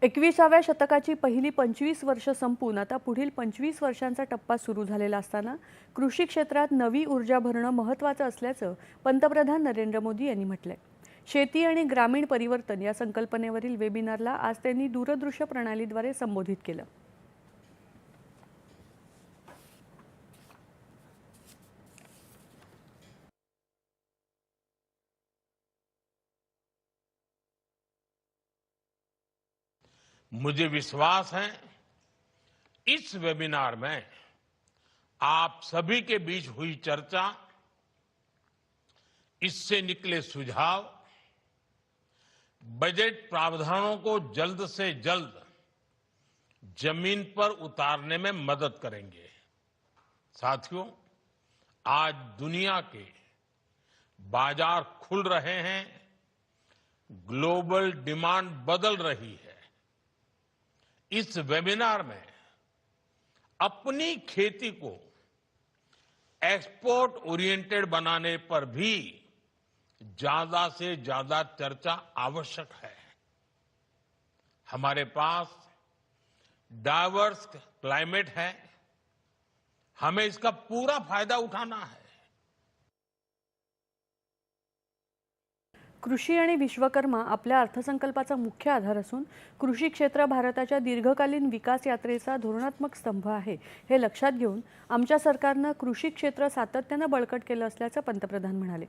21व्या शतकाची पहिली 25 वर्ष संपून आता पुढील 25 वर्षांचा टप्पा सुरू झालेला असताना कृषी क्षेत्रात नवी ऊर्जा भरणं महत्त्वाचं असल्याचं पंतप्रधान नरेंद्र मोदी यांनी म्हटलंय। शेती आणि ग्रामीण परिवर्तन या संकल्पनेवरील वेबिनारला आज त्यांनी दूरदृश्य प्रणालीद्वारे संबोधित केलं। मुझे विश्वास है इस वेबिनार में आप सभी के बीच हुई चर्चा, इससे निकले सुझाव बजट प्रावधानों को जल्द से जल्द जमीन पर उतारने में मदद करेंगे। साथियों, आज दुनिया के बाजार खुल रहे हैं, ग्लोबल डिमांड बदल रही है। इस वेबिनार में अपनी खेती को एक्सपोर्ट ओरिएंटेड बनाने पर भी ज्यादा से ज्यादा चर्चा आवश्यक है। हमारे पास डाइवर्स क्लाइमेट है, हमें इसका पूरा फायदा उठाना है। कृषी आणि विश्वकर्मा आपल्या अर्थसंकल्पाचा मुख्य आधार असून कृषी क्षेत्र भारताच्या दीर्घकालीन विकास यात्रेचा धोरणात्मक स्तंभ आहे, हे लक्षात घेऊन आमच्या सरकारने कृषी क्षेत्र सातत्याने बळकट केले असल्याचं पंतप्रधान म्हणाले।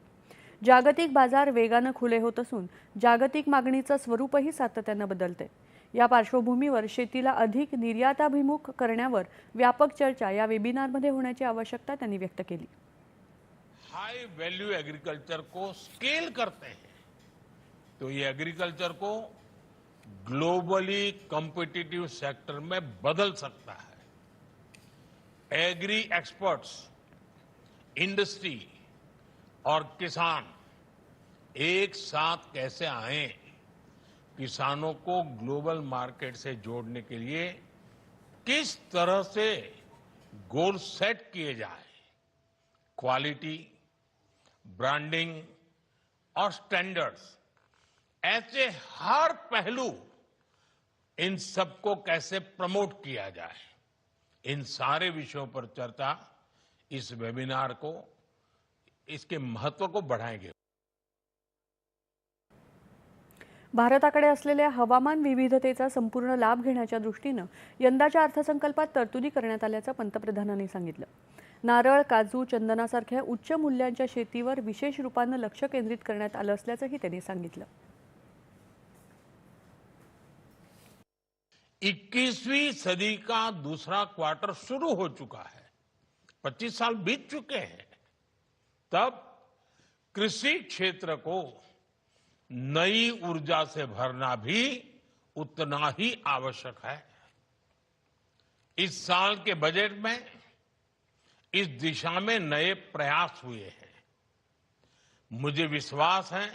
जागतिक बाजार वेगाने खुले होत असून जागतिक मागणीचे स्वरूपही सातत्याने बदलते। या पार्श्वभूमीवर शेतीला अधिक निर्याताभिमुख करण्यावर व्यापक चर्चा या वेबिनारमध्ये होण्याची आवश्यकता त्यांनी व्यक्त केली। हाई वैल्यू एग्रीकल्चर को स्केल करते हैं तो ये एग्रीकल्चर को ग्लोबली कॉम्पिटिटिव सेक्टर में बदल सकता है। एग्री एक्सपर्ट्स, इंडस्ट्री और किसान एक साथ कैसे आए, किसानों को ग्लोबल मार्केट से जोड़ने के लिए किस तरह से गोल सेट किए जाए, क्वालिटी, ब्रांडिंग और स्टैंडर्ड्स, ऐसे हर पहलू, इन सबको कैसे प्रमोट किया जाए, इन सारे विषयों पर चर्चा इस वेबिनार को, इसके महत्व को बढ़ाएंगे। भारताकडे असलेल्या हवामान विविधतेचा संपूर्ण लाभ घेण्याच्या दृष्टीने यंदाच्या अर्थसंकल्पात तरतुदी करण्यात आल्याचं पंतप्रधानांनी सांगितलं। नारळ, काजू, चंदनासारख्या उच्च मूल्यांच्या शेतीवर विशेष रूपाने लक्ष केंद्रित करण्यात आलं असल्याचंही त्यांनी सांगितलं। 21वीं सदी का दूसरा क्वार्टर शुरू हो चुका है, 25 साल बीत चुके हैं। तब कृषि क्षेत्र को नई ऊर्जा से भरना भी उतना ही आवश्यक है। इस साल के बजट में इस दिशा में नए प्रयास हुए हैं। मुझे विश्वास है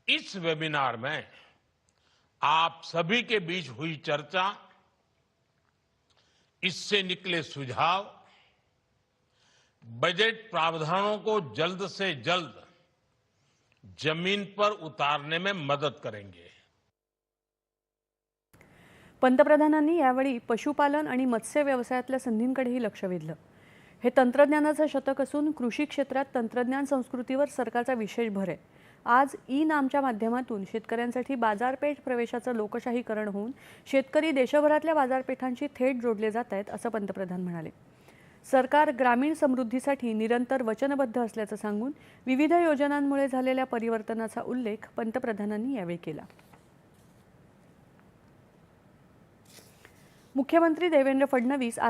इस वेबिनार में आप सभी के बीच हुई चर्चा, इससे निकले सुझाव बजट प्रावधानों को जल्द से जल्द जमीन पर उतारने में मदद करेंगे। पंतप्रधानांनी यावेळी पशुपालन आणि मत्स्य व्यवसायातल्या संधींकडेही लक्ष वेधलं। हे तंत्रज्ञानाचं शतक असून कृषी क्षेत्रात तंत्रज्ञान संस्कृतीवर सरकारचा विशेष भर आहे। आज ई-नामच्या माध्यमातून शेतकऱ्यांसाठी बाजारपेठ प्रवेशाचं लोकशाहीकरण होऊन शेतकरी देशभरातल्या बाजारपेठांशी थेट जोडले जात आहेत, असं पंतप्रधान म्हणाले। सरकार ग्रामीण समृद्धीसाठी निरंतर वचनबद्ध असल्याचं सांगून विविध योजनांमुळे झालेल्या परिवर्तनाचा उल्लेख पंतप्रधानांनी यावेळी केला। मुख्यमंत्री देवेंद्र फडणवीस आज